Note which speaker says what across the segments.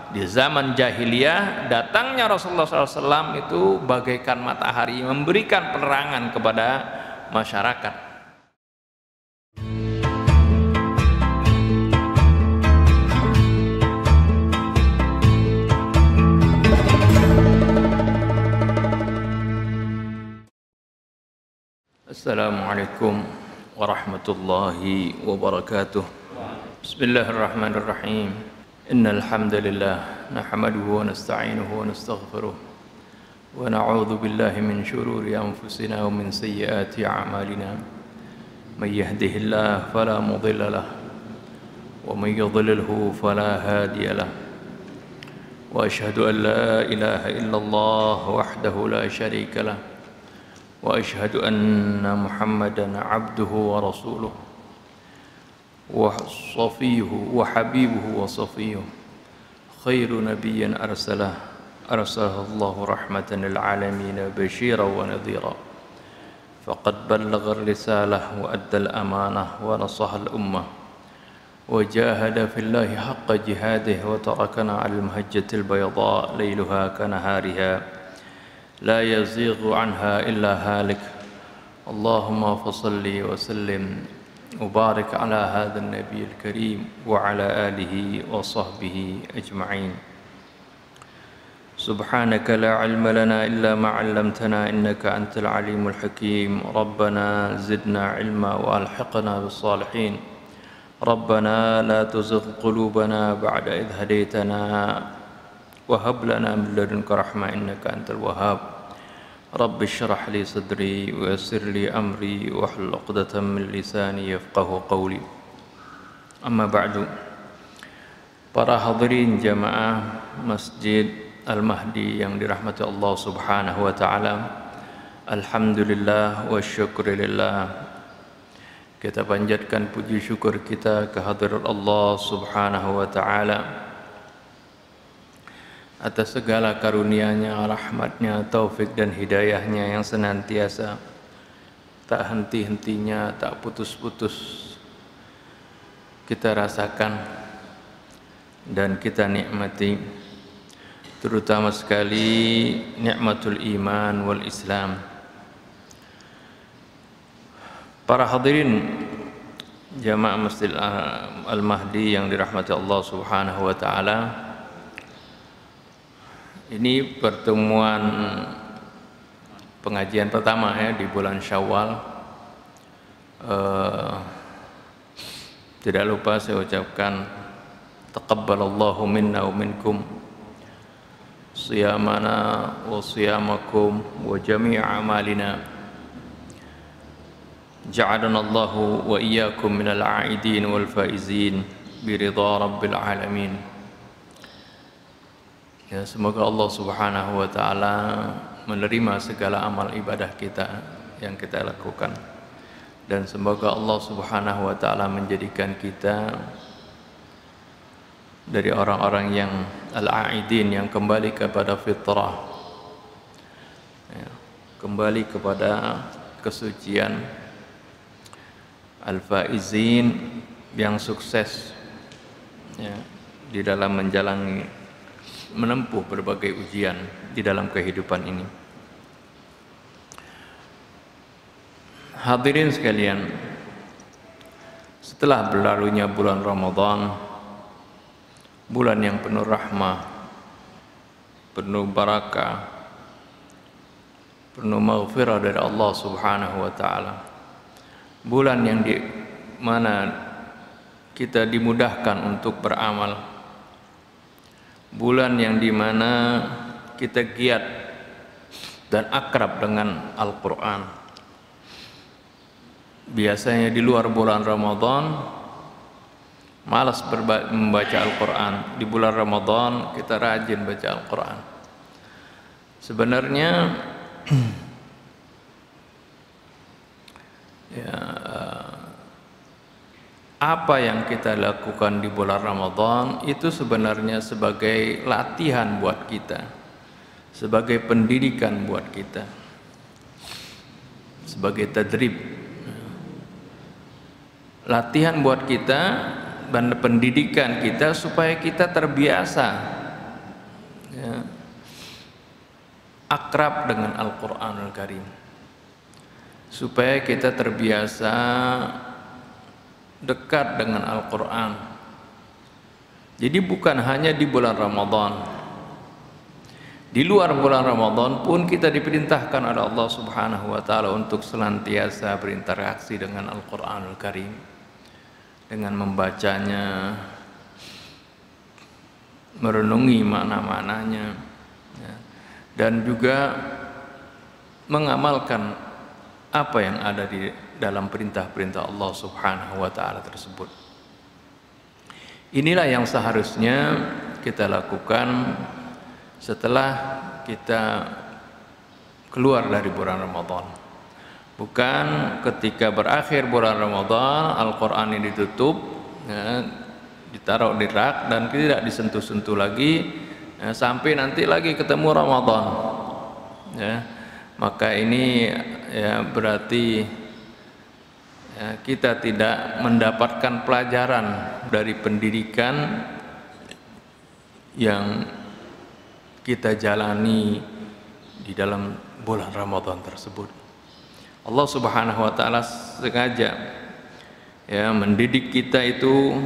Speaker 1: Di zaman jahiliyah, datangnya Rasulullah SAW itu bagaikan matahari, memberikan penerangan kepada masyarakat. Assalamualaikum warahmatullahi wabarakatuh. Bismillahirrahmanirrahim. Innal hamdalillah nahmaduhu wa nasta'inuhu wa nastaghfiruh wa na'udzu billahi min shururi anfusina wa min sayyiati a'malina. May yahdihillahu fala mudilla lahu wa may yudlilhu fala hadiya lahu. Wa asyhadu an la ilaha illallah wahdahu la syarika lahu wa asyhadu anna Muhammadan 'abduhu wa rasuluh wa safiyuhu wa habibuhu wa safiyuhu khairu nabiyyin arsalahu Allahu rahmatan lil alamin basyiran wa nadhira faqad ballagha ar-risalah wa adda al-amanah wa nasaha al-ummah wa jahada fillahi haqqa jihadihi wa tarakana 'alal mahajjatil bayda layluha kanahariha la yazighu anha illa halik. Allahumma fasalli wa sallim وبارك على هذا النبي الكريم وعلى آله وصحبه أجمعين. سبحانك لا علم لنا إلا ما علمتنا إنك أنت العليم الحكيم. ربنا زدنا علما وألحقنا بالصالحين. ربنا لا تزغ قلوبنا بعد إذ هديتنا وهب لنا من لدنك رحمة إنك أنت الوهاب. Rabbi syrah li sadri wa yassir li amri wahlul 'uqdatam min lisani yafqahu qawli. Amma ba'du. Para hadirin jamaah Masjid Al-Mahdi yang dirahmati Allah Subhanahu wa taala. Alhamdulillah wa syukurillah. Kita panjatkan puji syukur kita kehadirat Allah Subhanahu wa taala atas segala karunia-Nya, rahmat-Nya, taufik dan hidayah-Nya yang senantiasa tak henti-hentinya, tak putus-putus kita rasakan dan kita nikmati, terutama sekali nikmatul iman wal Islam. Para hadirin jamaah Masjid Al-Mahdi yang dirahmati Allah Subhanahu wa taala, ini pertemuan pengajian pertama ya di bulan Syawal. Tidak lupa saya ucapkan taqabbalallahu minna wa minkum siyamana wa siyamakum wa jami'a amalina. Ja'alanallahu wa iyyakum minal 'aidin wal faizin bi ridha rabbil alamin. Ya, semoga Allah Subhanahu wa taala menerima segala amal ibadah kita yang kita lakukan, dan semoga Allah Subhanahu wa taala menjadikan kita dari orang-orang yang al-aidin, yang kembali kepada fitrah, ya, kembali kepada kesucian, al-faizin, yang sukses ya, di dalam menempuh berbagai ujian di dalam kehidupan ini. Hadirin sekalian, setelah berlalunya bulan Ramadan, bulan yang penuh rahmah, penuh barakah, penuh maghfirah dari Allah Subhanahu wa taala, bulan yang di mana kita dimudahkan untuk beramal, bulan yang dimana kita giat dan akrab dengan Al-Quran. Biasanya di luar bulan Ramadan malas membaca Al-Quran. Di bulan Ramadan kita rajin baca Al-Quran. Sebenarnya ya, apa yang kita lakukan di bulan Ramadan itu sebenarnya sebagai latihan buat kita, sebagai pendidikan buat kita, sebagai tadrib, latihan buat kita dan pendidikan kita supaya kita terbiasa ya, akrab dengan Al-Qur'anul Karim, supaya kita terbiasa dekat dengan Al-Qur'an. Jadi bukan hanya di bulan Ramadan, di luar bulan Ramadan pun kita diperintahkan oleh Allah Subhanahu wa taala untuk senantiasa berinteraksi dengan Al-Qur'anul Karim, dengan membacanya, merenungi makna-maknanya, ya, dan juga mengamalkan apa yang ada di dalam perintah-perintah Allah Subhanahu wa taala tersebut. Inilah yang seharusnya kita lakukan setelah kita keluar dari bulan Ramadan. Bukan ketika berakhir bulan Ramadan Al-Qur'an ini ditutup, ya, ditaruh di rak dan tidak disentuh-sentuh lagi, ya, sampai nanti lagi ketemu Ramadan, ya. Maka ini, ya, berarti, ya, kita tidak mendapatkan pelajaran dari pendidikan yang kita jalani di dalam bulan Ramadan tersebut. Allah Subhanahu wa taala sengaja, ya, mendidik kita itu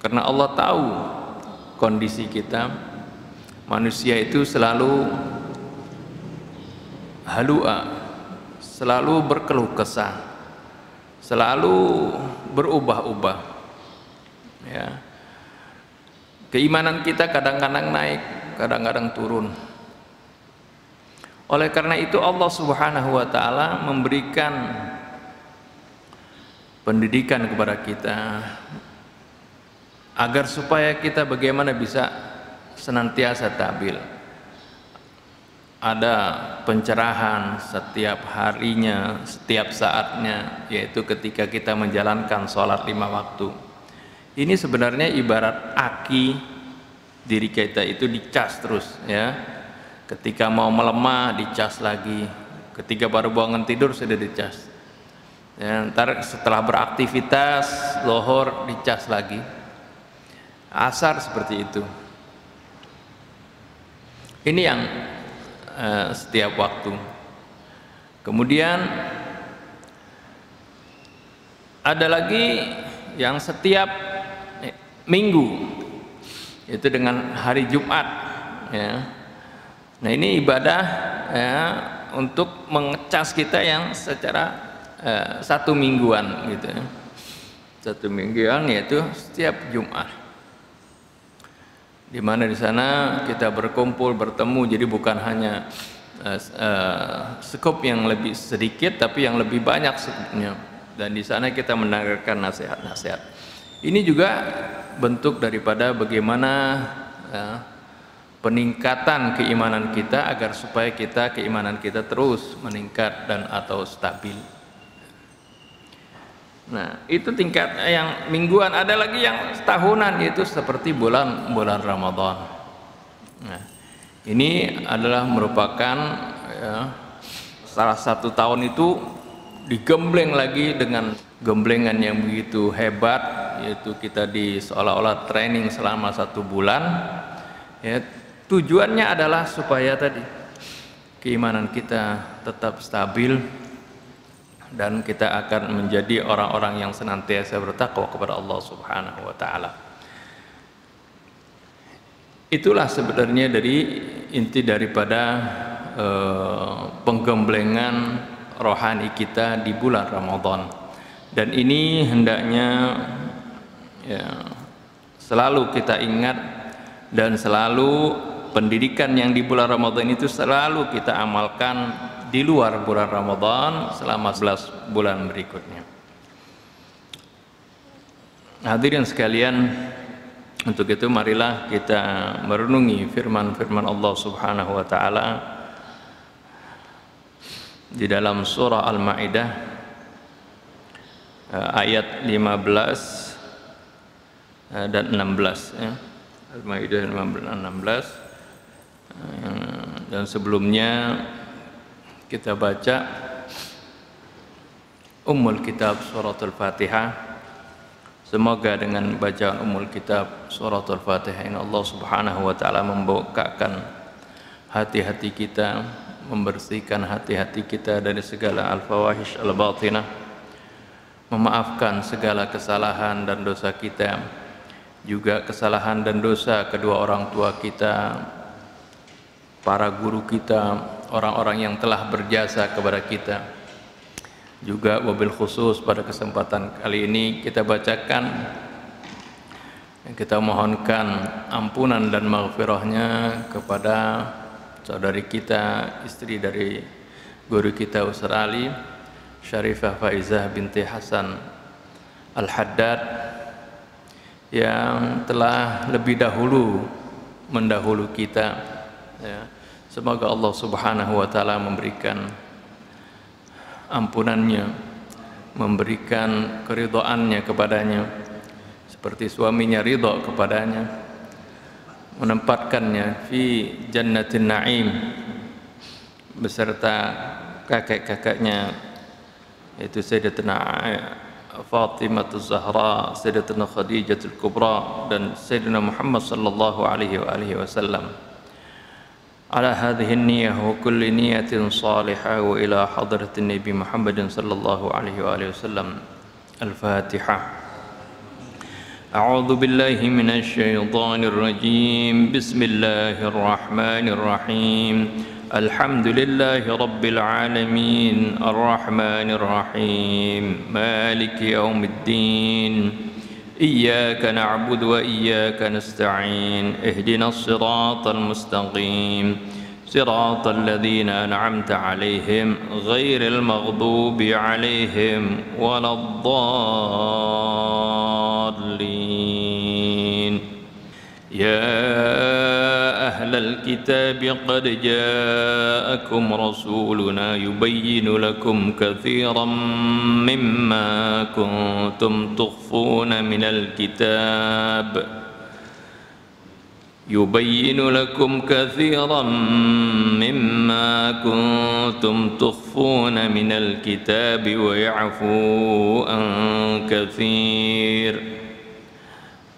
Speaker 1: karena Allah tahu kondisi kita. Manusia itu selalu halua, selalu berkeluh kesah, selalu berubah-ubah, ya. Keimanan kita kadang-kadang naik, kadang-kadang turun. Oleh karena itu Allah Subhanahu wa taala memberikan pendidikan kepada kita agar supaya kita bagaimana bisa senantiasa stabil. Ada pencerahan setiap harinya, setiap saatnya, yaitu ketika kita menjalankan sholat 5 waktu. Ini sebenarnya ibarat aki diri kita itu dicas terus, ya. Ketika mau melemah dicas lagi, ketika baru bangun tidur sudah dicas, ya. Ntar setelah beraktivitas lohor dicas lagi, asar seperti itu. Ini yang setiap waktu. Kemudian ada lagi yang setiap minggu, itu dengan hari Jumat, ya. Nah ini ibadah, ya, untuk mengecas kita yang secara satu mingguan gitu, ya. Satu mingguan yaitu setiap Jumat, di mana di sana kita berkumpul, bertemu. Jadi bukan hanya skop yang lebih sedikit, tapi yang lebih banyak skupnya. Dan di sana kita mendengarkan nasihat-nasihat. Ini juga bentuk daripada bagaimana, ya, peningkatan keimanan kita agar supaya keimanan kita terus meningkat dan atau stabil. Nah, itu tingkat yang mingguan. Ada lagi yang tahunan, yaitu seperti bulan Ramadan. Nah, ini adalah merupakan, ya, salah satu tahun itu digembleng lagi dengan gemblengan yang begitu hebat, yaitu kita seolah-olah training selama 1 bulan, ya. Tujuannya adalah supaya tadi keimanan kita tetap stabil dan kita akan menjadi orang-orang yang senantiasa bertakwa kepada Allah Subhanahu wa taala. Itulah sebenarnya dari inti daripada penggemblengan rohani kita di bulan Ramadan. Dan ini hendaknya, ya, selalu kita ingat, dan selalu pendidikan yang di bulan Ramadan itu selalu kita amalkan di luar bulan Ramadan selama 11 bulan berikutnya. Hadirin sekalian, untuk itu marilah kita merenungi firman-firman Allah Subhanahu wa taala di dalam surah Al-Maidah ayat 15 dan 16, ya. Al-Maidah 15 dan 16. Dan sebelumnya kita baca Ummul Kitab Suratul Fatihah Semoga dengan bacaan Ummul Kitab Suratul Fatihah ini Allah Subhanahu wa taala membukakan hati-hati kita, membersihkan hati-hati kita dari segala al-fawahish al-batinah, memaafkan segala kesalahan dan dosa kita, juga kesalahan dan dosa kedua orang tua kita, para guru kita, orang-orang yang telah berjasa kepada kita. Juga wabil khusus pada kesempatan kali ini kita bacakan, kita mohonkan ampunan dan maghfirahnya kepada saudari kita, istri dari guru kita Ustaz Ali, Syarifah Faizah binti Hasan Al-Haddad, yang telah lebih dahulu mendahulu kita, ya. Semoga Allah Subhanahu wa taala memberikan ampunannya, memberikan keridhaannya kepadanya, seperti suaminya ridha kepadanya, menempatkannya fi jannatin na'im beserta kakek-kakeknya, yaitu Sayyidatuna Fatimah Az-Zahra, Sayyidatuna Khadijatul Kubra, dan Sayyidina Muhammad sallallahu alaihi wasallam. على هذه النية وكل نية صالحة وإلى حضرة النبي محمد صلى الله عليه وآله وسلم. الفاتحة. أعوذ بالله من الشيطان الرجيم. بسم الله الرحمن الرحيم. الحمد لله رب العالمين الرحمن الرحيم مالك يوم الدين إياك نعبد وإياك نستعين اهدنا الصراط المستقيم صراط الذين أنعمت عليهم غير المغضوب عليهم ولا الضالين. يا أهل الكتاب قد جاءكم رسولنا يبين لكم كثيرا مما كنتم تخفون من الكتاب يبين لكم كثيرا مما كنتم تخفون من الكتاب ويعفو عن كثير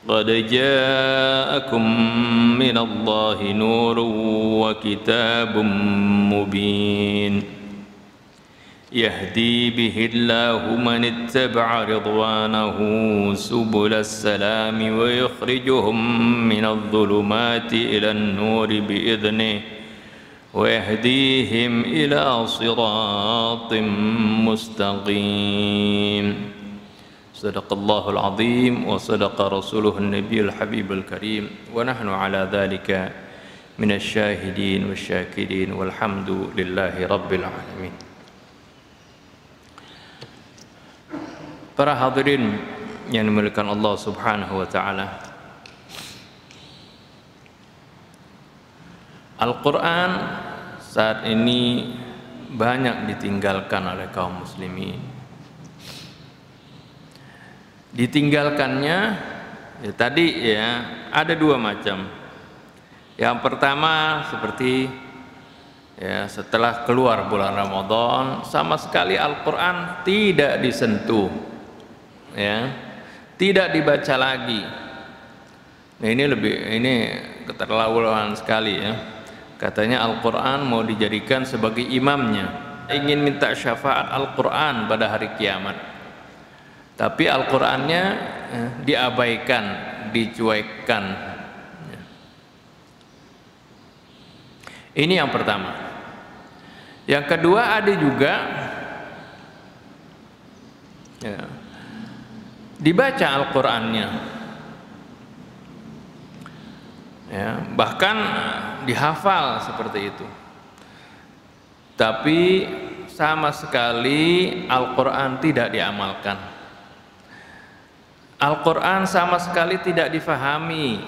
Speaker 1: قد جاءكم من الله نور وكتاب مبين يهدي به الله من اتبع رضوانه سبل السلام ويخرجهم من الظلمات إلى النور بإذنه ويهديهم إلى صراط مستقيم. صدق الله العظيم وصدق رسوله النبي الحبيب الكريم ونحن على ذلك من الشاهدين والشاكرين والحمد لله رب العالمين. Para hadirin yang dimuliakan Allah Subhanahu wa taala, Al-Quran saat ini banyak ditinggalkan oleh kaum muslimin. Ditinggalkannya tadi ada dua macam. Yang pertama seperti setelah keluar bulan Ramadan sama sekali Al-Quran tidak disentuh, tidak dibaca lagi. Nah, ini keterlaluan sekali ya. Katanya Al-Quran mau dijadikan sebagai imamnya, ingin minta syafaat Al-Quran pada hari kiamat, tapi Al-Qurannya diabaikan, dicuekkan. Ini yang pertama. Yang kedua, ada juga dibaca Al-Qurannya, bahkan dihafal seperti itu, tapi sama sekali Al-Quran tidak diamalkan. Al-Quran sama sekali tidak difahami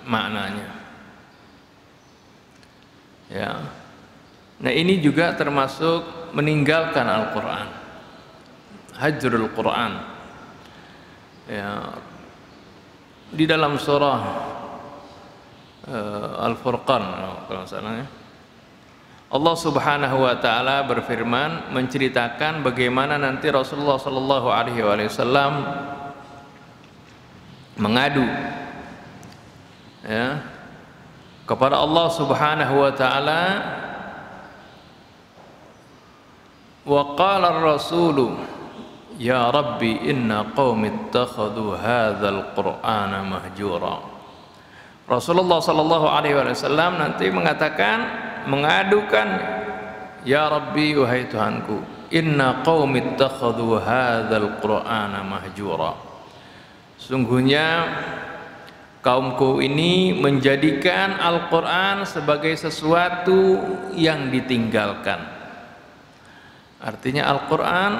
Speaker 1: maknanya. Nah, ini juga termasuk meninggalkan Al-Quran, hajrul Quran. Di dalam surah Al-Furqan kalau salah, Allah Subhanahu wa taala berfirman menceritakan bagaimana nanti Rasulullah sallallahu alaihi wasallam mengadu ya kepada Allah Subhanahu wa taala. Wa qala ar-rasulu ya rabbi inna qaumi ittakhadhu hadzal qur'ana mahjura. Rasulullah sallallahu alaihi wasallam nanti mengatakan, mengadukan, ya rabbi, wahai Tuhanku, inna qaumi ittakhadhu hadzal qur'ana mahjura. Sungguhnya kaumku ini menjadikan Al-Qur'an sebagai sesuatu yang ditinggalkan. Artinya Al-Qur'an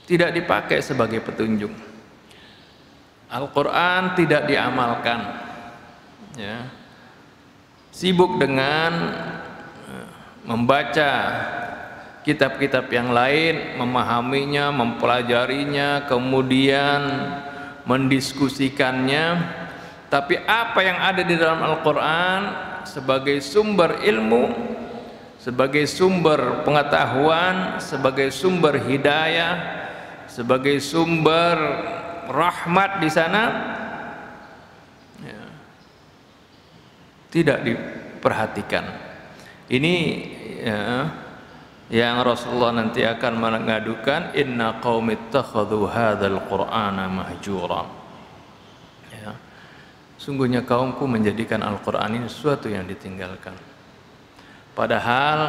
Speaker 1: tidak dipakai sebagai petunjuk. Al-Qur'an tidak diamalkan. Ya. Sibuk dengan membaca kitab-kitab yang lain, memahaminya, mempelajarinya, kemudian mendiskusikannya. Tapi apa yang ada di dalam Al-Qur'an sebagai sumber ilmu, sebagai sumber pengetahuan, sebagai sumber hidayah, sebagai sumber rahmat di sana, ya, tidak diperhatikan. Ini ya, yang Rasulullah nanti akan mengadukan, inna qaumi ittakhadhu hadzal qur'ana mahjura. Ya. Sungguhnya kaumku menjadikan Al-Qur'an ini sesuatu yang ditinggalkan. Padahal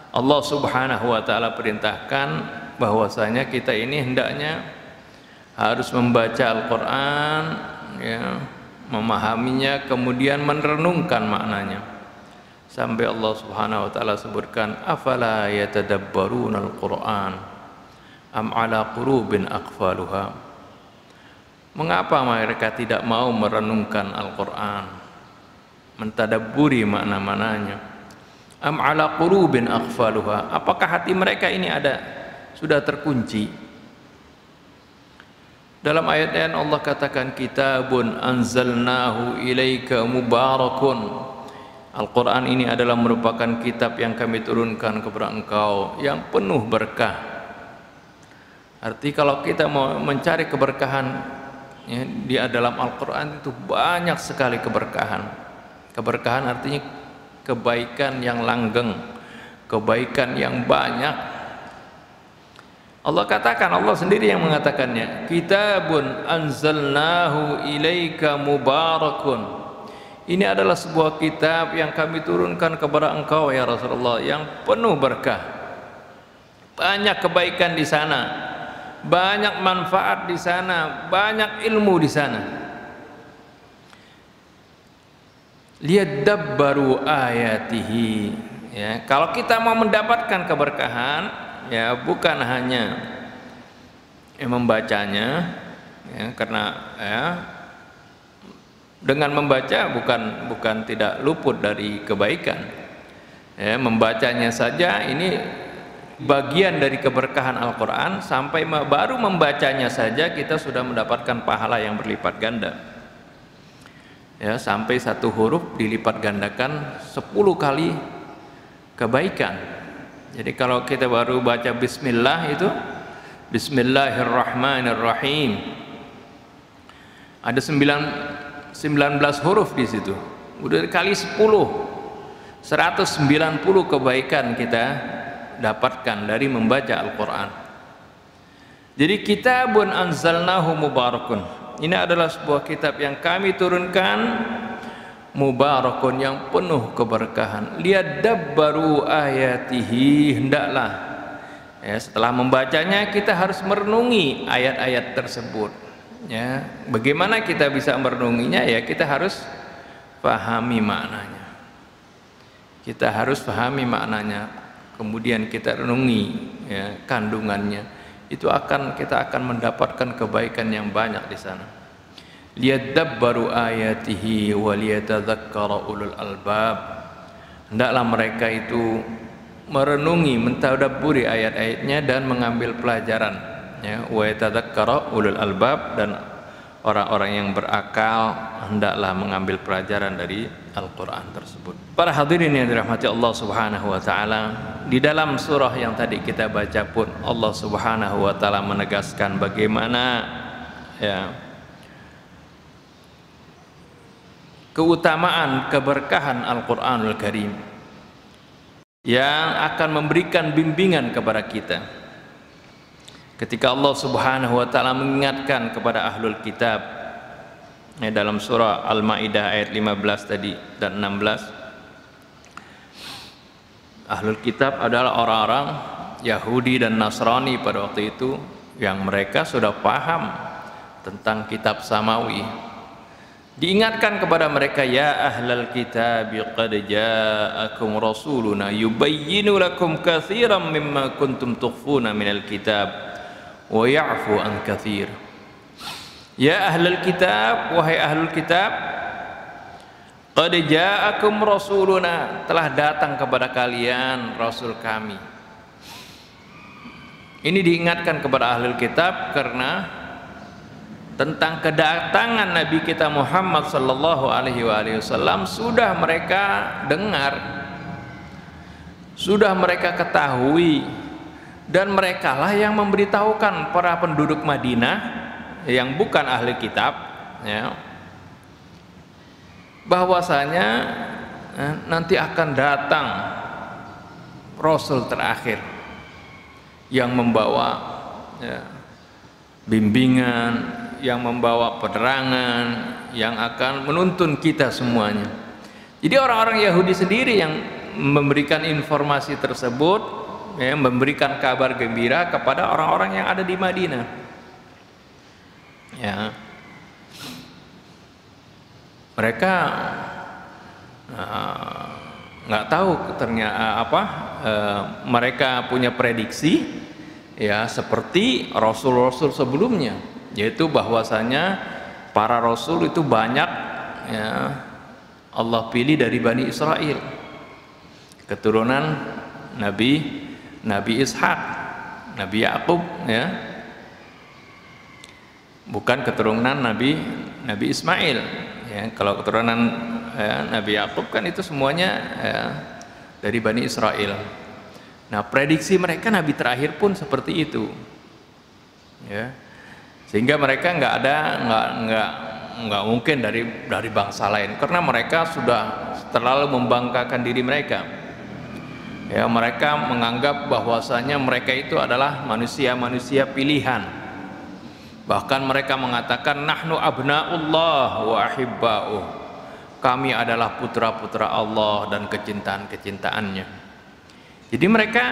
Speaker 1: Allah Subhanahu wa taala perintahkan bahwasanya kita ini hendaknya harus membaca Al-Qur'an, ya, memahaminya, kemudian merenungkan maknanya. Sampai Allah Subhanahu wa taala sebutkan, afala yatadabbaruna al-Qur'an am ala qulubin aqfaluha. Mengapa mereka tidak mau merenungkan Al-Qur'an, mentadabburi makna-maknanya? Am ala qulubin aqfaluha, apakah hati mereka ini sudah terkunci? Dalam ayat-ayat Allah katakan, kitabun anzalnahu ilaika mubarakun. Al-Quran ini adalah merupakan kitab yang kami turunkan kepada engkau yang penuh berkah. Arti kalau kita mau mencari keberkahan, ya, di dalam Al-Quran itu banyak sekali keberkahan. Keberkahan artinya kebaikan yang langgeng, kebaikan yang banyak. Allah katakan, Allah sendiri yang mengatakannya, kitabun anzalnahu ilaika mubarakun. Ini adalah sebuah kitab yang kami turunkan kepada engkau ya Rasulullah, yang penuh berkah. Banyak kebaikan di sana, banyak manfaat di sana, banyak ilmu di sana. Liyadabbaru ayatihi. Ya, kalau kita mau mendapatkan keberkahan, ya bukan hanya membacanya, ya, karena ya, dengan membaca bukan tidak luput dari kebaikan. Ya, membacanya saja ini bagian dari keberkahan Al-Quran. Sampai baru membacanya saja kita sudah mendapatkan pahala yang berlipat ganda. Ya, sampai satu huruf dilipat gandakan 10 kali kebaikan. Jadi kalau kita baru baca bismillah itu bismillahirrahmanirrahim, ada 19 huruf di situ. Udah kali 10, 190 kebaikan kita dapatkan dari membaca Al-Quran. Jadi kitabun anzalnahu mubarakun. Ini adalah sebuah kitab yang kami turunkan, mubarakun, yang penuh keberkahan. Liyadabbaru ayatihi, hendaklah ya, setelah membacanya kita harus merenungi ayat-ayat tersebut. Ya, bagaimana kita bisa merenunginya? Ya, kita harus pahami maknanya. Kita harus pahami maknanya, kemudian kita renungi ya, kandungannya. Itu kita akan mendapatkan kebaikan yang banyak di sana. Liyadabbaru ayatihi wa liyatadzakkara ulul albab. Hendaklah mereka itu merenungi, mentadabburi ayat-ayatnya dan mengambil pelajaran. Ya, wa yatadzakkara ulul albab, dan orang-orang yang berakal hendaklah mengambil pelajaran dari Al-Quran tersebut. Para hadirin yang dirahmati Allah Subhanahu wa taala, di dalam surah yang tadi kita baca pun Allah Subhanahu wa taala menegaskan bagaimana ya, keutamaan keberkahan Al-Qur'anul Karim yang akan memberikan bimbingan kepada kita. Ketika Allah Subhanahu wa taala mengingatkan kepada ahlul kitab dalam surah Al-Maidah ayat 15 tadi dan 16, ahlul kitab adalah orang-orang Yahudi dan Nasrani pada waktu itu yang mereka sudah paham tentang kitab samawi. Diingatkan kepada mereka, ya ahlal kitab qad ja'akum rasuluna yubayyinu lakum katsiran mimma kuntum tukhfuna minal kitab wa ya'fu an katsir. Ya ahlal kitab, wahai ahlul kitab, qad ja'akum rasuluna, telah datang kepada kalian rasul kami. Ini diingatkan kepada ahlul kitab karena tentang kedatangan Nabi kita Muhammad sallallahu alaihi wasallam sudah mereka dengar, sudah mereka ketahui, dan merekalah yang memberitahukan para penduduk Madinah yang bukan ahli kitab, ya, bahwasanya nanti akan datang Rasul terakhir yang membawa, ya, bimbingan, yang membawa penerangan, yang akan menuntun kita semuanya. Jadi orang-orang Yahudi sendiri yang memberikan informasi tersebut, ya, memberikan kabar gembira kepada orang-orang yang ada di Madinah, ya. Mereka nggak tahu ternyata mereka punya prediksi, ya, seperti rasul-rasul sebelumnya, yaitu bahwasanya para rasul itu banyak, ya, Allah pilih dari Bani Israel, keturunan Nabi Ishak, Nabi Yakub, ya, bukan keturunan Nabi Ismail, ya. Kalau keturunan, ya, Nabi Yakub kan itu semuanya, ya, dari Bani Israel. Nah, prediksi mereka Nabi terakhir pun seperti itu, ya. Sehingga mereka nggak mungkin dari bangsa lain, karena mereka sudah terlalu membanggakan diri mereka, ya. Mereka menganggap bahwasanya mereka itu adalah manusia-manusia pilihan. Bahkan mereka mengatakan nahnu abnaullah wa ahibba'uh, kami adalah putra-putra Allah dan kecintaan-kecintaannya. Jadi mereka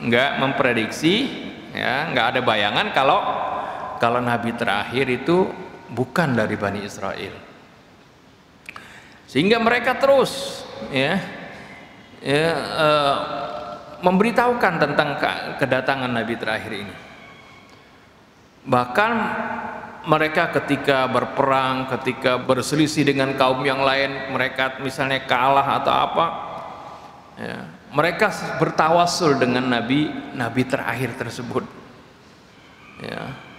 Speaker 1: nggak memprediksi, ya, nggak ada bayangan kalau Nabi terakhir itu bukan dari Bani Israel. Sehingga mereka terus, ya, memberitahukan tentang kedatangan Nabi terakhir ini. Bahkan mereka ketika berperang, ketika berselisih dengan kaum yang lain, mereka misalnya kalah atau apa, ya, mereka bertawasul dengan Nabi terakhir tersebut, ya.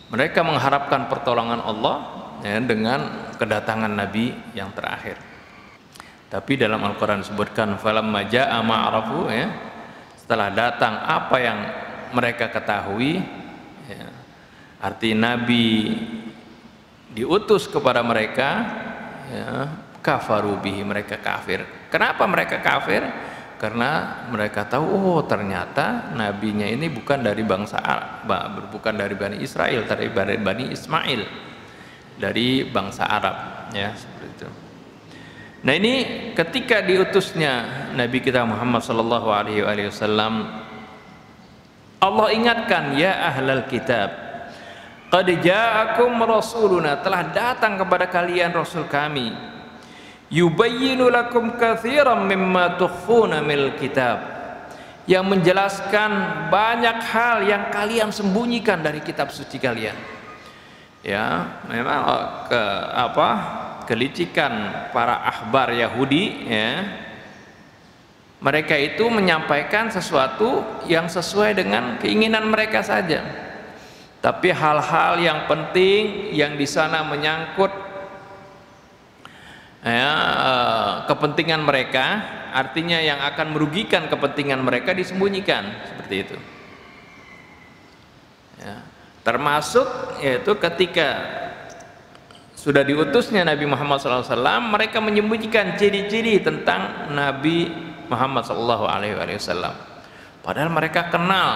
Speaker 1: Mereka mengharapkan pertolongan Allah, ya, dengan kedatangan Nabi yang terakhir. Tapi dalam Al-Quran disebutkan falamma jaa'a ma'arafu, ya, setelah datang apa yang mereka ketahui, ya, arti Nabi diutus kepada mereka, ya, kafaru bihi, mereka kafir. Kenapa mereka kafir? Karena mereka tahu, oh ternyata nabinya ini bukan dari bangsa Arab, bukan dari Bani Israel, dari Bani Ismail, dari bangsa Arab, ya, seperti itu. Nah, ini ketika diutusnya Nabi kita Muhammad sallallahu alaihi wasallam, Allah ingatkan, ya ahlal kitab qad ja'akum rasuluna, telah datang kepada kalian rasul kami, yubayyinu lakum katsiran mimma tukhfuna minal kitab, yang menjelaskan banyak hal yang kalian sembunyikan dari kitab suci kalian. Ya, memang kelicikan para ahbar Yahudi, ya, mereka itu menyampaikan sesuatu yang sesuai dengan keinginan mereka saja. Tapi hal-hal yang penting yang di sana menyangkut, ya, kepentingan mereka, artinya yang akan merugikan kepentingan mereka, disembunyikan, seperti itu. Ya. Termasuk yaitu ketika sudah diutusnya Nabi Muhammad SAW, mereka menyembunyikan ciri-ciri tentang Nabi Muhammad SAW. Padahal mereka kenal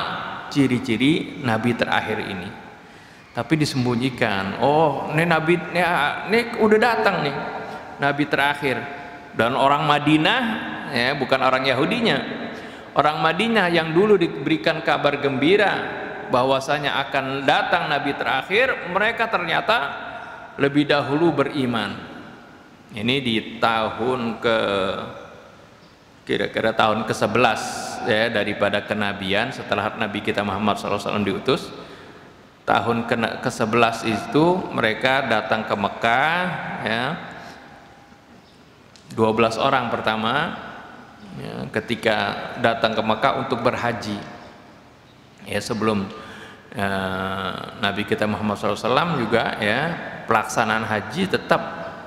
Speaker 1: ciri-ciri Nabi terakhir ini, tapi disembunyikan. Oh, ini Nabi, ini udah datang nih, Nabi terakhir. Dan orang Madinah, ya, bukan orang Yahudinya, orang Madinah yang dulu diberikan kabar gembira bahwasanya akan datang Nabi terakhir, mereka ternyata lebih dahulu beriman. Ini di tahun kira-kira tahun ke-11 ya daripada kenabian, setelah Nabi kita Muhammad SAW diutus. Tahun ke-11 itu mereka datang ke Mekah, ya, 12 orang pertama, ya, ketika datang ke Mekah untuk berhaji, ya, sebelum Nabi kita Muhammad SAW juga, ya, pelaksanaan haji tetap,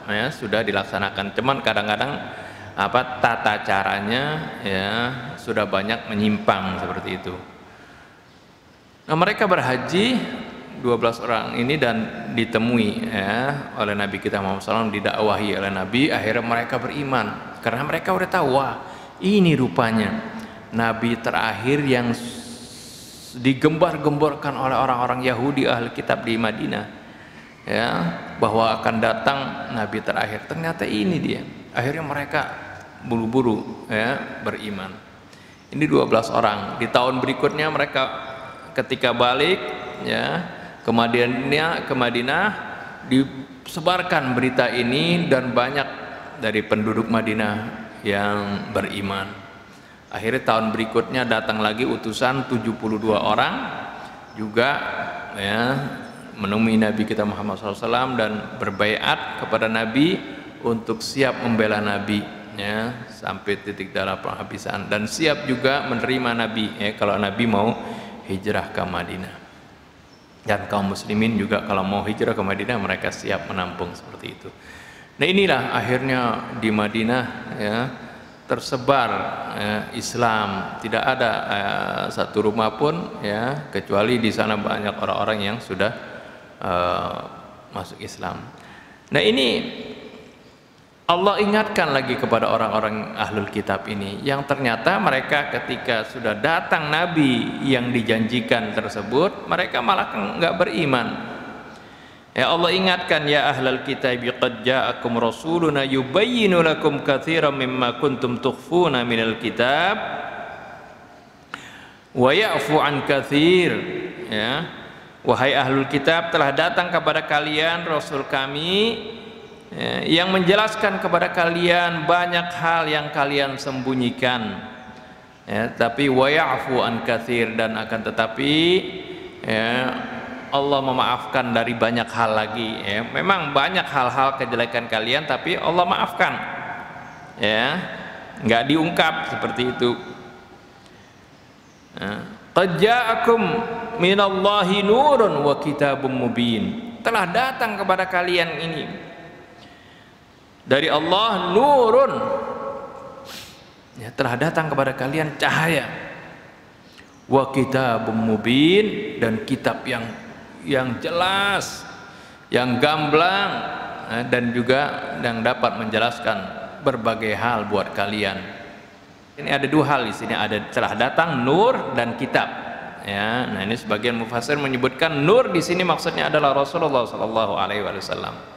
Speaker 1: ya, sudah dilaksanakan. Cuman kadang-kadang tata caranya, ya, sudah banyak menyimpang seperti itu. Nah, mereka berhaji 12 orang ini dan ditemui, ya, oleh Nabi kita Muhammad SAW, didakwahi oleh Nabi. Akhirnya mereka beriman karena mereka udah tahu, wah, ini rupanya Nabi terakhir yang digembar-gemborkan oleh orang-orang Yahudi ahli kitab di Madinah, ya, bahwa akan datang Nabi terakhir. Ternyata ini dia. Akhirnya mereka buru-buru, ya, beriman. Ini 12 orang. Di tahun berikutnya mereka ketika balik, ya, ke Madinah, disebarkan berita ini dan banyak dari penduduk Madinah yang beriman. Akhirnya tahun berikutnya datang lagi utusan 72 orang juga, ya, menemui Nabi kita Muhammad SAW dan berbaiat kepada Nabi untuk siap membela Nabi, ya, sampai titik darah penghabisan, dan siap juga menerima Nabi, ya, kalau Nabi mau hijrah ke Madinah. Dan kaum muslimin juga kalau mau hijrah ke Madinah mereka siap menampung seperti itu. Nah, inilah akhirnya di Madinah, ya, tersebar, ya, Islam. Tidak ada satu rumah pun, ya, kecuali di sana banyak orang-orang yang sudah masuk Islam. Nah, ini Allah ingatkan lagi kepada orang-orang ahlul kitab ini, yang ternyata mereka ketika sudah datang Nabi yang dijanjikan tersebut, mereka malah nggak beriman. Ya, Allah ingatkan, ya ahlal kitab qad ja'akum rasuluna yubayyinu lakum katsiran mimma kuntum tukhfuna minal kitab wa ya'fu an katsir. Ya, wahai ahlul kitab, telah datang kepada kalian rasul kami, ya, yang menjelaskan kepada kalian banyak hal yang kalian sembunyikan, ya, tapi wa ya'fu an katsir, dan akan tetapi, ya, Allah memaafkan dari banyak hal lagi, ya. Memang banyak hal-hal kejelekan kalian tapi Allah maafkan, ya, nggak diungkap seperti itu. Qad ja'akum minallahi nurun wa kitabum mubin. Telah datang kepada kalian ini dari Allah nurun, ya, telah datang kepada kalian cahaya, wa kitabum mubin, dan kitab yang jelas, yang gamblang, dan juga yang dapat menjelaskan berbagai hal buat kalian. Ini ada dua hal di sini, ada telah datang nur dan kitab, ya. Nah, ini sebagian mufassir menyebutkan nur di sini maksudnya adalah Rasulullah SAW.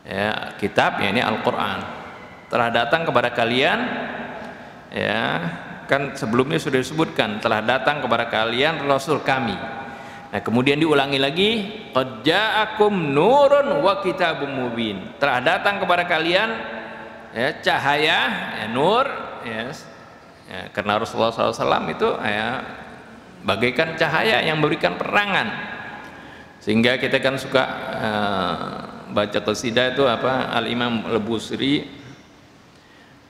Speaker 1: Ya, kitab, ya, ini Al-Quran telah datang kepada kalian, ya, kan sebelumnya sudah disebutkan telah datang kepada kalian Rasul kami. Nah, kemudian diulangi lagi, qad ja'akum nurun wa kitabum mubin. Telah datang kepada kalian, ya, cahaya, ya, nur, ya, ya, karena Rasulullah SAW itu, ya, bagaikan cahaya yang memberikan penerangan. Sehingga kita kan suka baca qasidah itu Al-Imam Al-Busiri,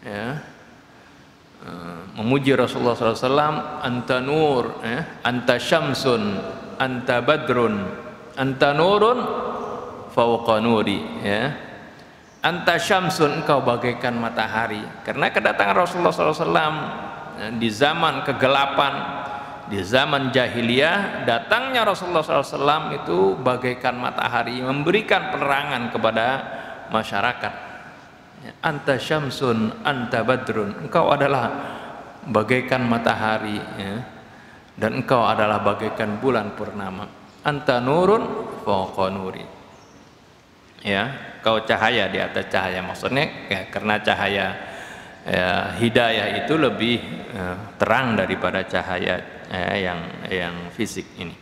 Speaker 1: ya, memuji Rasulullah SAW, anta nur, ya, anta syamsun, anta badrun, anta nurun fauqa nuri, ya, anta syamsun, engkau bagaikan matahari. Karena kedatangan Rasulullah SAW di zaman kegelapan, di zaman jahiliyah datangnya Rasulullah SAW itu bagaikan matahari, memberikan penerangan kepada masyarakat. Anta syamsun, anta badrun, engkau adalah bagaikan matahari, ya, dan engkau adalah bagaikan bulan purnama. Anta nurun fawqa nuri, ya, kau cahaya di atas cahaya. Maksudnya ya, karena cahaya ya, hidayah itu lebih terang daripada cahaya yang fisik ini.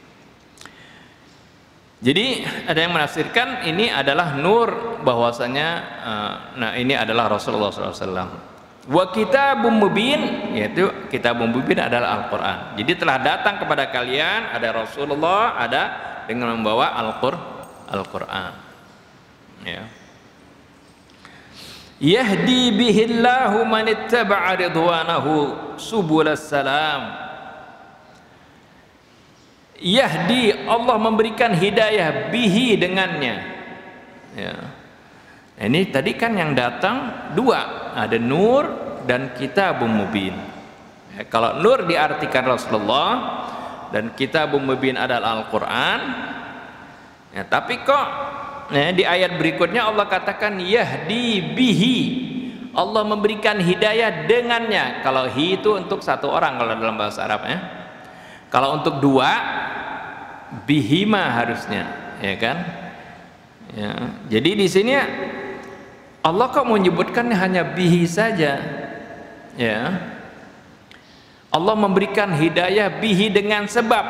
Speaker 1: Jadi ada yang menafsirkan ini adalah nur, bahwasanya nah ini adalah Rasulullah SAW. Wa kitabun mubin, yaitu kitabun mubin adalah Al-Quran. Jadi telah datang kepada kalian, ada Rasulullah, ada dengan membawa Al-Quran, ya. Yahdi bihillahu man ittaba'a ridwanahu subulas salam. Yahdi, Allah memberikan hidayah, bihi, dengannya, ya. Ini tadi kan yang datang dua, ada nur dan kitabun mubin, ya, kalau nur diartikan Rasulullah dan kitabun mubin adalah Al-Quran, ya, tapi kok di ayat berikutnya Allah katakan yahdi bihi, Allah memberikan hidayah dengannya. Kalau hi itu untuk satu orang kalau dalam bahasa Arab, ya. Kalau untuk dua, bihima harusnya, ya kan? Ya. Jadi di sini Allah kok menyebutkan hanya bihi saja, ya. Allah memberikan hidayah bihi dengan sebab.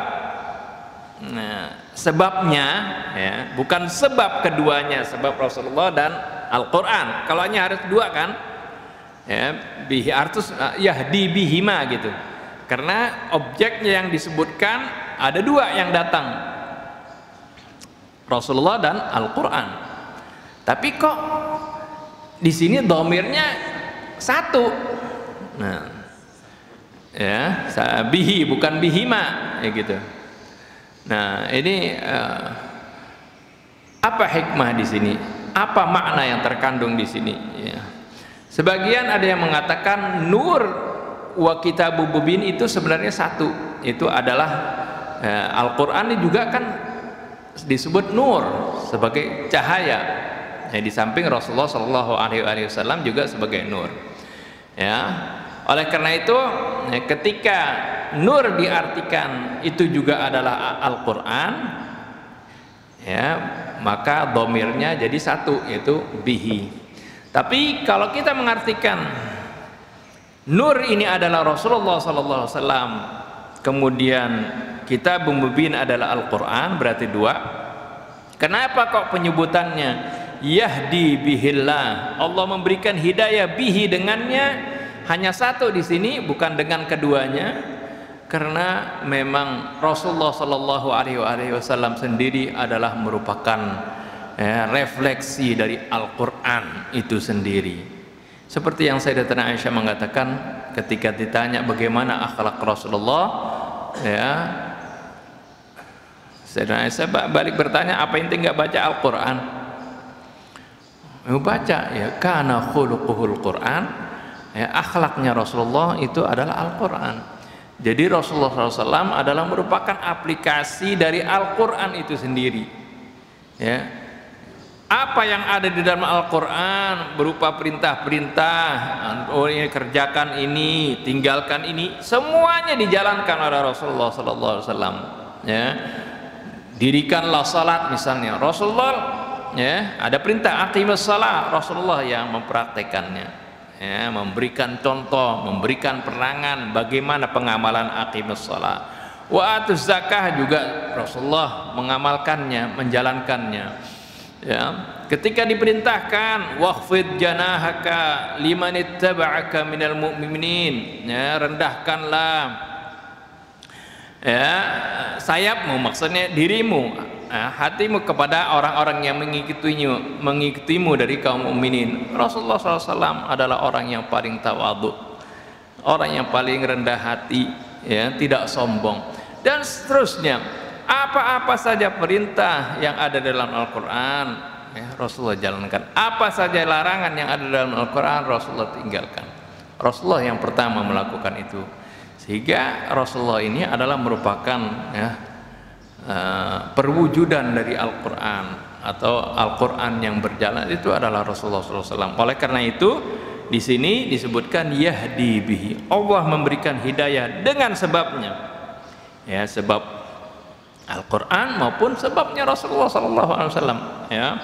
Speaker 1: Nah, sebabnya, ya, bukan sebab keduanya, sebab Rasulullah dan Al-Quran. Kalau hanya harus dua kan, ya, bihi artus yahdi bihima gitu. Karena objeknya yang disebutkan ada dua yang datang, Rasulullah dan Al-Quran. Tapi kok di sini dhamirnya satu, nah, ya, bihi bukan bihima, ya gitu. Nah ini apa hikmah di sini? Apa makna yang terkandung di sini? Ya. Sebagian ada yang mengatakan nur wa kitabun mubin itu sebenarnya satu, itu adalah Al-Quran juga kan disebut nur sebagai cahaya, ya, di samping Rasulullah SAW juga sebagai nur, ya. Oleh karena itu, ya, ketika nur diartikan itu juga adalah Al-Quran, ya, maka dhamirnya jadi satu, yaitu bihi. Tapi kalau kita mengartikan nur ini adalah Rasulullah SAW, kemudian kitabun mubin adalah Al-Quran, berarti dua. Kenapa kok penyebutannya yahdi bihillah, Allah memberikan hidayah bihi, dengannya, hanya satu di sini, bukan dengan keduanya? Karena memang Rasulullah SAW sendiri adalah merupakan refleksi dari Al-Quran itu sendiri. Seperti yang Sayyidatina Aisyah mengatakan ketika ditanya bagaimana akhlak Rasulullah, ya, Sayyidatina Aisyah balik bertanya, apa inti nggak baca Al-Quran? Baca, ya, kana khuluquhul Quran, ya, akhlaknya Rasulullah itu adalah Al-Quran. Jadi Rasulullah SAW adalah merupakan aplikasi dari Al-Quran itu sendiri, ya. Apa yang ada di dalam Al-Quran berupa perintah-perintah, oh ini kerjakan ini, tinggalkan ini, semuanya dijalankan oleh Rasulullah SAW, ya. Dirikanlah salat misalnya, Rasulullah, ya, ada perintah aqimus shalah, Rasulullah yang mempraktekannya, ya, memberikan contoh, memberikan penerangan bagaimana pengamalan aqimus shalah. Wa atuz zakah juga Rasulullah mengamalkannya, menjalankannya. Ya, ketika diperintahkan waqfid janahaka liman ittaba'aka minal mu'minin, ya, rendahkanlah, ya, sayapmu, maksudnya dirimu, hatimu kepada orang-orang yang mengikutimu dari kaum mukminin. Rasulullah SAW adalah orang yang paling tawadhu, orang yang paling rendah hati, ya, tidak sombong, dan seterusnya. Apa-apa saja perintah yang ada dalam Al-Quran, ya, Rasulullah jalankan. Apa saja larangan yang ada dalam Al-Quran, Rasulullah tinggalkan. Rasulullah yang pertama melakukan itu. Sehingga Rasulullah ini adalah merupakan ya, perwujudan dari Al-Quran, atau Al-Quran yang berjalan itu adalah Rasulullah SAW. Oleh karena itu di sini disebutkan yahdi bihi, Allah memberikan hidayah dengan sebabnya, ya, sebab Al-Quran maupun sebabnya Rasulullah SAW. Ya,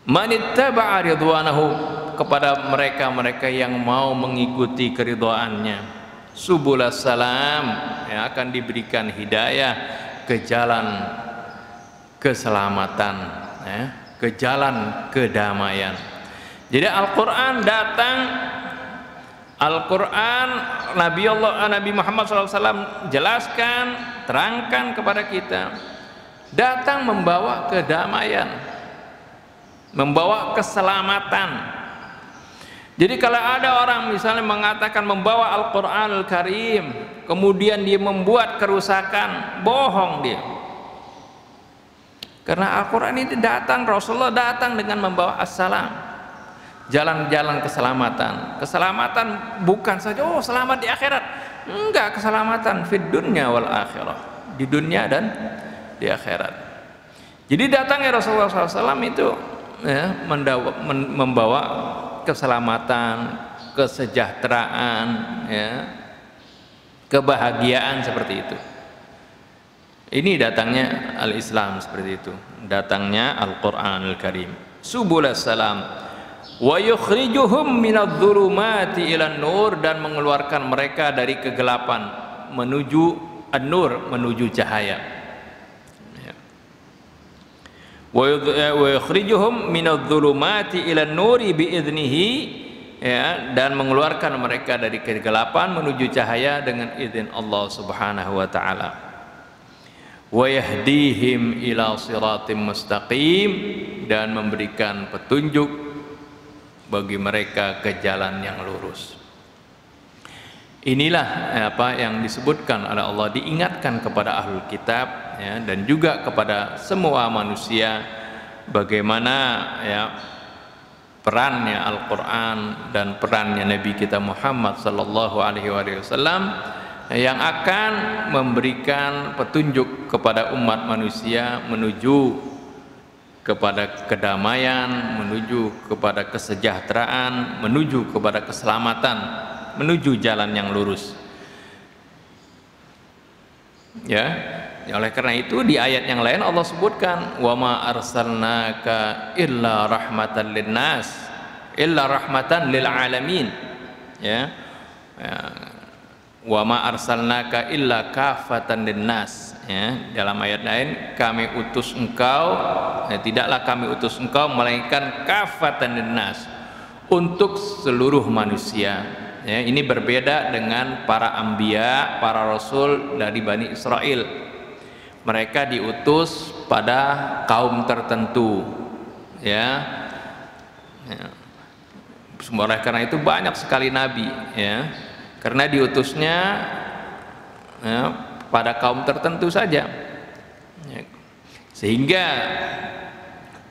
Speaker 1: manittaba'a ridwanahu, kepada mereka yang mau mengikuti keridhaannya, subulas salam, yang akan diberikan hidayah ke jalan keselamatan, ya, ke jalan kedamaian. Jadi Al-Quran datang, Al-Quran Nabi Muhammad SAW jelaskan, terangkan kepada kita, datang membawa kedamaian, membawa keselamatan. Jadi kalau ada orang misalnya mengatakan membawa Al-Quranul Karim, kemudian dia membuat kerusakan, bohong dia. Karena Al-Quran itu datang, Rasulullah datang dengan membawa assalam, jalan-jalan keselamatan. Keselamatan bukan saja selamat di akhirat, enggak, keselamatan fid dunya wal akhirah, di dunia dan di akhirat. Jadi datangnya Rasulullah SAW itu ya, membawa keselamatan, kesejahteraan, ya, kebahagiaan, seperti itu. Ini datangnya al-Islam, seperti itu. Datangnya Al-Qur'anul Karim. Subulas salam wa yukhrijuhum minadh-dhulumati ilan nur, dan mengeluarkan mereka dari kegelapan menuju an-nur, menuju cahaya. Wa yukhrijuhum minadh-dhulumati ilan nuri biiznihi, ya, dan mengeluarkan mereka dari kegelapan menuju cahaya dengan izin Allah Subhanahu wa taala. Wa yahdihim ila siratim mustaqim, dan memberikan petunjuk bagi mereka ke jalan yang lurus. Inilah apa yang disebutkan oleh Allah, diingatkan kepada ahlul kitab, ya, dan juga kepada semua manusia, bagaimana ya perannya Al-Quran dan perannya Nabi kita Muhammad sallallahu alaihi wasallam yang akan memberikan petunjuk kepada umat manusia menuju kepada kedamaian, menuju kepada kesejahteraan, menuju kepada keselamatan, menuju jalan yang lurus. Ya, oleh karena itu di ayat yang lain Allah sebutkan, wa ma arsalnaka illa rahmatan linnas, illa rahmatan lil alamin. Ya, wa ma arsalnaka illa kafatan linnas. Ya, dalam ayat lain, kami utus engkau, tidaklah kami utus engkau melainkan kafatan linnas, untuk seluruh manusia. Ya, ini berbeda dengan para anbiya, para rasul dari Bani Israel. Mereka diutus pada kaum tertentu, ya. Oleh karena itu banyak sekali nabi, ya, karena diutusnya ya, pada kaum tertentu saja, ya. Sehingga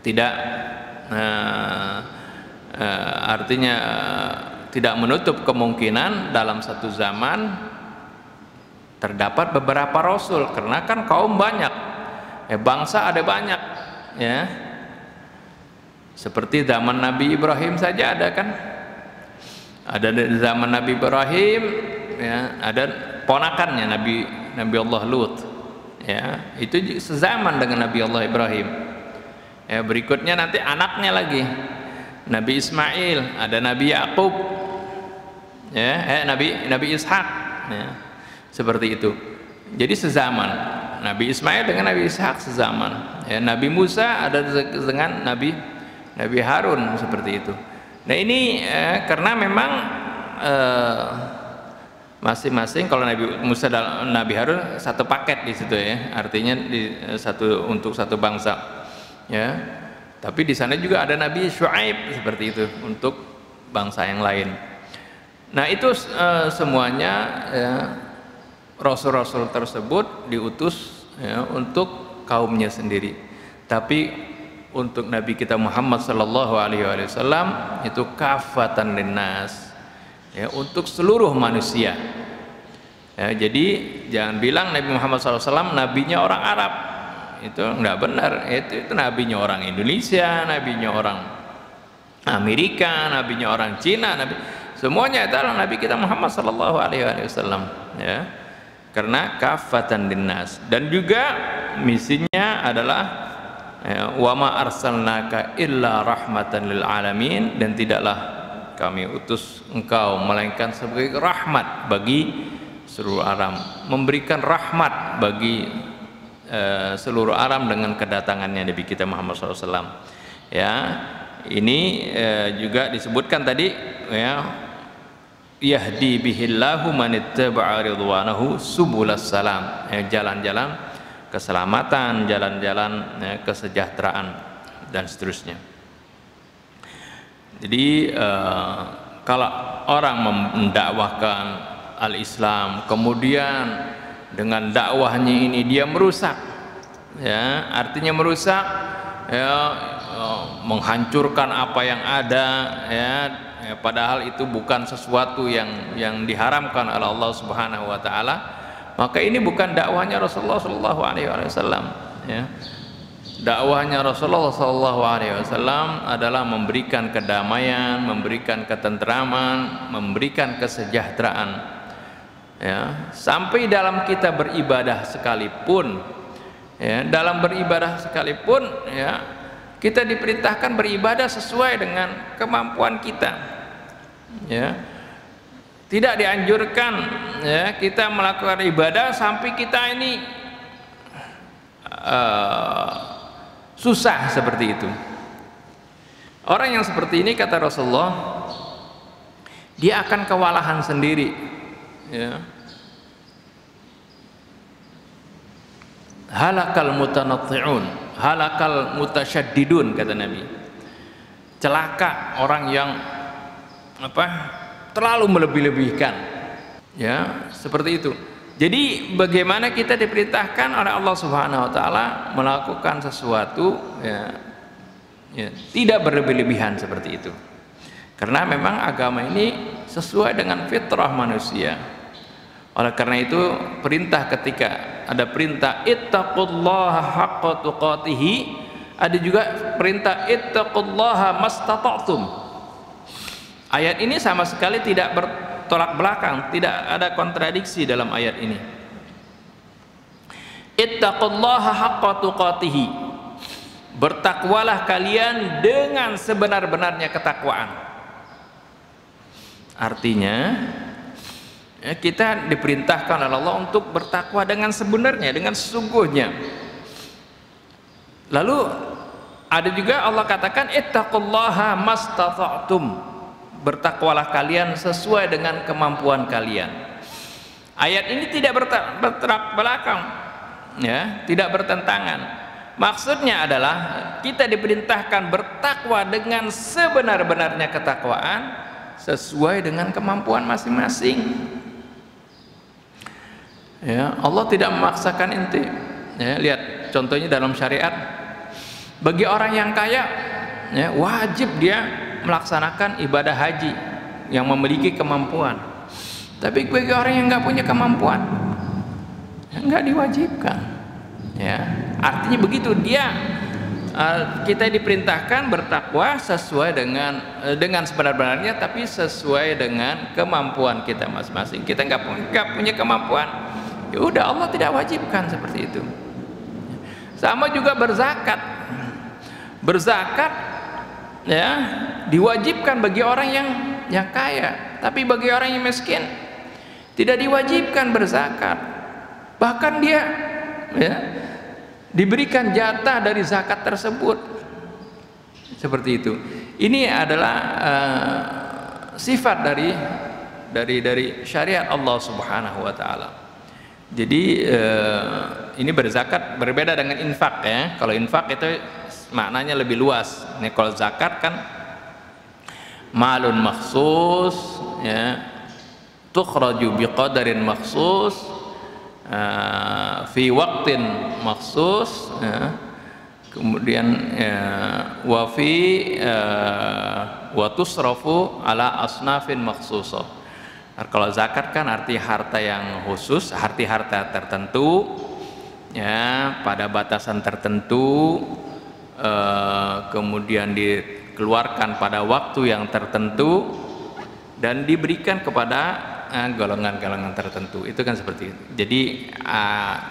Speaker 1: tidak artinya tidak menutup kemungkinan dalam satu zaman terdapat beberapa rasul, karena kan kaum banyak, bangsa ada banyak, ya. Seperti zaman Nabi Ibrahim saja ada, kan, ada zaman Nabi Ibrahim, ya, ada ponakannya Nabi Allah Lut, ya, itu sezaman dengan Nabi Allah Ibrahim. Ya, berikutnya nanti anaknya lagi Nabi Ismail, ada Nabi Yakub, ya, Nabi Ishak, ya, seperti itu. Jadi sezaman Nabi Ismail dengan Nabi Ishak sezaman, ya. Nabi Musa ada dengan Nabi Harun, seperti itu. Nah ini karena memang masing-masing, kalau Nabi Musa dan Nabi Harun satu paket di situ, ya, artinya untuk satu bangsa, ya. Tapi di sana juga ada Nabi Syuaib, seperti itu, untuk bangsa yang lain. Nah itu semuanya, ya, rasul-rasul tersebut diutus, ya, untuk kaumnya sendiri. Tapi untuk Nabi kita Muhammad sallallahu alaihi wasallam itu kafatan linnas, ya, untuk seluruh manusia. Ya, jadi jangan bilang Nabi Muhammad SAW nabinya orang Arab, itu nggak benar. Itu nabinya orang Indonesia, nabinya orang Amerika, nabinya orang Cina, semuanya adalah nabi kita Muhammad SAW, ya, karena kafatan linnas. Dan juga misinya adalah wa ma arsalnaka illa rahmatan lil alamin, dan tidaklah kami utus engkau melainkan sebagai rahmat bagi seluruh alam, memberikan rahmat bagi seluruh alam dengan kedatangannya Nabi kita Muhammad SAW. Ya, ini juga disebutkan tadi, ya, yahdi bihillahu manittaba'a ridwanahu subulas salam, jalan-jalan keselamatan, jalan-jalan kesejahteraan, dan seterusnya. Jadi kalau orang mendakwahkan al-Islam, kemudian dengan dakwahnya ini dia merusak, ya, artinya merusak, ya, menghancurkan apa yang ada, ya, padahal itu bukan sesuatu yang diharamkan oleh Allah Subhanahu wa taala, maka ini bukan dakwahnya Rasulullah sallallahu alaihi wasallam, ya. Dakwahnya Rasulullah sallallahu alaihi wasallam adalah memberikan kedamaian, memberikan ketentraman, memberikan kesejahteraan, ya. Sampai dalam kita beribadah sekalipun, ya, dalam beribadah sekalipun, ya, kita diperintahkan beribadah sesuai dengan kemampuan kita, ya. Tidak dianjurkan, ya, kita melakukan ibadah sampai kita ini susah seperti itu. Orang yang seperti ini, kata Rasulullah, dia akan kewalahan sendiri, ya. Halakal mutanatti'un, halakal mutasyaddidun, kata Nabi. Celaka orang yang terlalu melebih-lebihkan, ya, seperti itu. Jadi bagaimana kita diperintahkan oleh Allah Subhanahu wa taala melakukan sesuatu, ya, tidak berlebih-lebihan seperti itu. Karena memang agama ini sesuai dengan fitrah manusia. Oleh karena itu perintah, ketika ada perintah ittaqullaha haqqa tuqatih, ada juga perintah ittaqullaha mastata'tum. Ayat ini sama sekali tidak bertolak belakang, tidak ada kontradiksi dalam ayat ini. Ittaqullaha haqqa tuqatih, bertakwalah kalian dengan sebenar-benarnya ketakwaan. Artinya, ya, kita diperintahkan oleh Allah untuk bertakwa dengan sebenarnya, dengan sesungguhnya. Lalu ada juga Allah katakan ittaqullaha mastata'tum, bertakwalah kalian sesuai dengan kemampuan kalian. Ayat ini tidak bertolak belakang, ya, tidak bertentangan. Maksudnya adalah kita diperintahkan bertakwa dengan sebenar-benarnya ketakwaan sesuai dengan kemampuan masing-masing. Ya, Allah tidak memaksakan inti. Ya, lihat contohnya dalam syariat. Bagi orang yang kaya, ya, wajib dia melaksanakan ibadah haji yang memiliki kemampuan. Tapi bagi orang yang nggak punya kemampuan, ya, nggak diwajibkan. Ya, artinya begitu, kita diperintahkan bertakwa sesuai dengan sebenar-benarnya, tapi sesuai dengan kemampuan kita masing-masing. Kita nggak punya kemampuan, ya udah, Allah tidak wajibkan seperti itu. Sama juga berzakat, ya, diwajibkan bagi orang yang kaya, tapi bagi orang yang miskin tidak diwajibkan berzakat. Bahkan dia, ya, diberikan jatah dari zakat tersebut, seperti itu. Ini adalah sifat dari syariat Allah Subhanahu wa taala. Jadi ini berzakat berbeda dengan infak, ya. Kalau infak itu maknanya lebih luas. Ini kalau zakat kan malun makhsus, ya, tukhraju biqadarin makhsus, fi waqtin makhsus, ya. Kemudian wa tusrafu ala asnafin makhsusah. Kalau zakat kan arti harta yang khusus, arti harta tertentu, ya, pada batasan tertentu, kemudian dikeluarkan pada waktu yang tertentu dan diberikan kepada golongan-golongan tertentu. Itu kan seperti itu. Jadi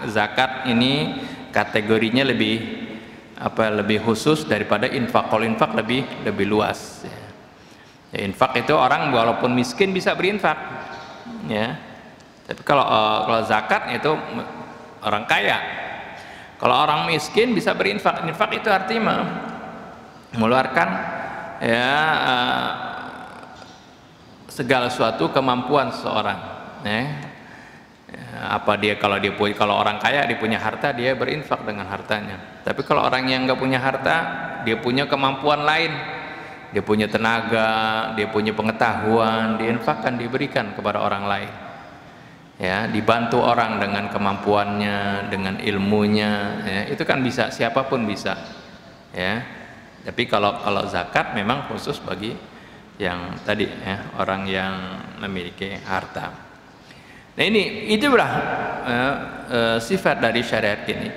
Speaker 1: zakat ini kategorinya lebih khusus daripada infak. Kalau infak lebih luas. Ya, infak itu orang walaupun miskin bisa berinfak, ya. Tapi kalau zakat itu orang kaya. Kalau orang miskin bisa berinfak. Infak itu artinya mengeluarkan, ya, segala sesuatu kemampuan seseorang, ya. Kalau orang kaya dia punya harta, dia berinfak dengan hartanya. Tapi kalau orang yang nggak punya harta, dia punya kemampuan lain, dia punya tenaga, dia punya pengetahuan, diinfakkan, diberikan kepada orang lain, ya, dibantu orang dengan kemampuannya, dengan ilmunya, ya, itu kan bisa, siapapun bisa, ya. Tapi kalau zakat memang khusus bagi yang tadi, ya, orang yang memiliki harta. Nah, itulah sifat dari syariat ini.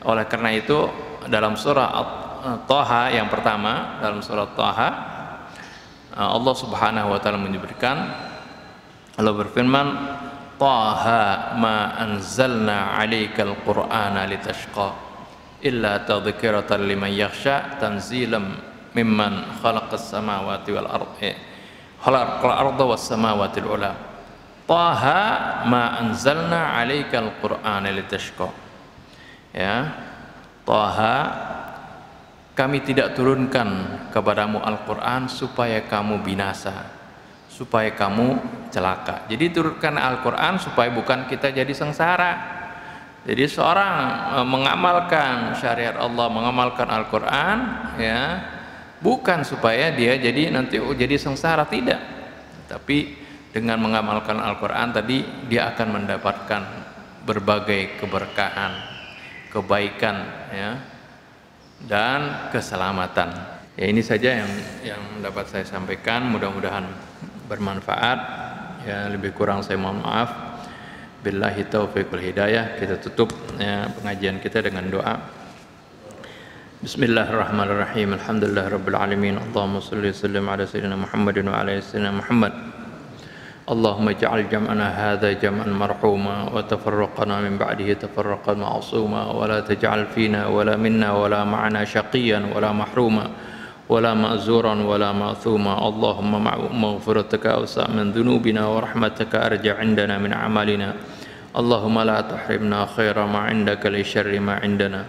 Speaker 1: Oleh karena itu dalam surah Thaha yang pertama, dalam surah Thaha, Allah Subhanahu wa taala menyebutkan, Allah berfirman, Thaha ma anzalna 'alaikal qur'ana litashqa illa tadhkiratan liman yakhsha tanzilam mimman khalaqas samawati wal ardi khalaqal arda was samawati al ula. Thaha ma anzalna 'alaikal qur'ana litashqa. Ya, Thaha, kami tidak turunkan kepadamu Al-Qur'an supaya kamu binasa, supaya kamu celaka. Jadi turunkan Al-Qur'an supaya bukan kita jadi sengsara. Jadi seorang mengamalkan syariat Allah, mengamalkan Al-Qur'an, ya, bukan supaya dia nanti jadi sengsara, tidak. Tapi dengan mengamalkan Al-Qur'an tadi dia akan mendapatkan berbagai keberkahan, kebaikan, ya, dan keselamatan. Ya, ini saja yang dapat saya sampaikan, mudah-mudahan bermanfaat. Ya, lebih kurang saya mohon maaf. Billahi taufiq wal hidayah. Kita tutup, ya, pengajian kita dengan doa. Bismillahirrahmanirrahim. Alhamdulillahirabbil alamin. Allahumma shalli wa sallim ala sayyidina Muhammadin wa ala sayyidina Muhammad. Allahumma ij'al jam'ana hadha jam'an marhuma wa tafarraqana min ba'dihi tafarraqan ma'suma wa la taj'al fina wa la minna wa la ma'ana shaqiyan wa la mahruma wa la ma'zuran wa la ma'thuma. Allahumma maghfirataka awsa' min dhunubina wa rahmataka arja' indana min a'malina. Allahumma la tahrimna khaira ma 'indaka li syarri ma 'indana.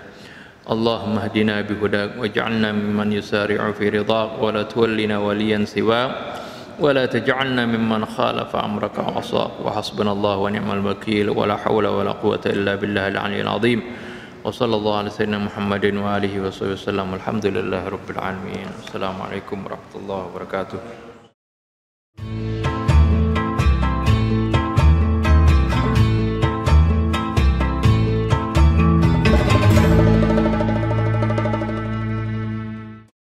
Speaker 1: Allahumma hdina bihudak waj'alna mimman yusari'u fi ridhaq wa la tuwallina waliyan siwak wa la taj'alna mimman khalafa amraka wa 'asaq. Wa hasbunallahu wa ni'mal wakeel wa la hawla wa la quwwata illa billahil 'aliyyil 'azim. Wa sallallahu ala sayyidina Muhammadin wa alihi wa sahbihi wasallam. Alhamdulillahirabbil alamin. Assalamualaikum warahmatullahi wabarakatuh.